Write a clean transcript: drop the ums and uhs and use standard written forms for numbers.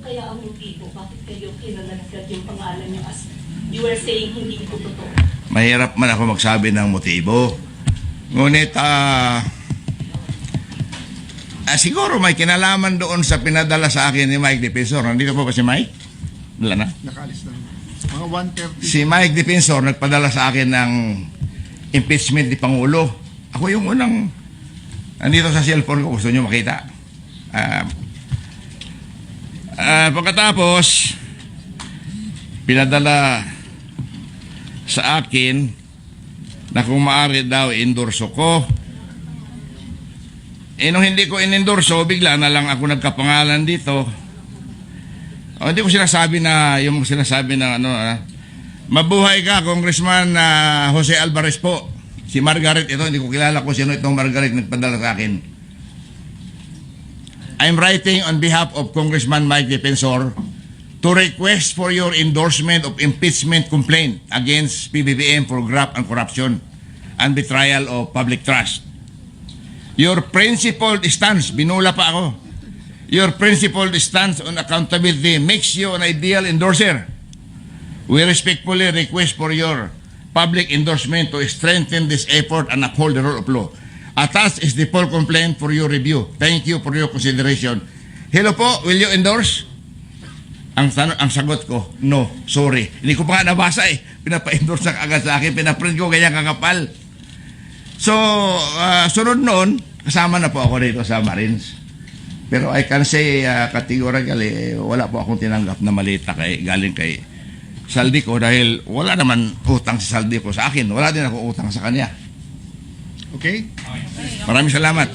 kaya ang motibo? Bakit kayo kinalagkad yung pangalan niyo as you were saying hindi ito totoo? Mahirap man ako magsabi ng motibo. Ngunit, siguro may kinalaman doon sa pinadala sa akin ni Mike Defensor. Nandito po ba si Mike? Wala na. Nakaalis lang. Mga 1:30. Si Mike Defensor nagpadala sa akin ng impeachment ni Pangulo. Ako yung unang nandito sa cellphone ko. Gusto nyo makita? Pagkatapos, pinadala sa akin na kung maaari daw endorso ko. Nung hindi ko inendorso, bigla na lang ako nagkapangalan dito. Hindi ko sinasabi na yung sinasabi na mabuhay ka, Congressman Jose Alvarez po. Si Margaret ito, hindi ko kilala kung sino itong Margaret nagpadala sa akin. I'm writing on behalf of Congressman Mike Defensor to request for your endorsement of impeachment complaint against PBBM for graft and corruption and betrayal of public trust. Your principled stance, binula pa ako, your principled stance on accountability makes you an ideal endorser. We respectfully request for your public endorsement to strengthen this effort and uphold the rule of law. Attached is the full complaint for your review. Thank you for your consideration. Hello po, will you endorse? Ang sagot ko, no, sorry. Hindi ko pa nga nabasa eh. Pinapa-endorse na agad sa akin, pinaprint ko kaya kakapal. So, sunod noon, kasama na po ako dito sa Marines. Pero I can say categorically, wala po akong tinanggap na malita galing kay Saldico dahil wala naman utang si Saldico sa akin. Wala din ako utang sa kanya. Okay? Maraming salamat.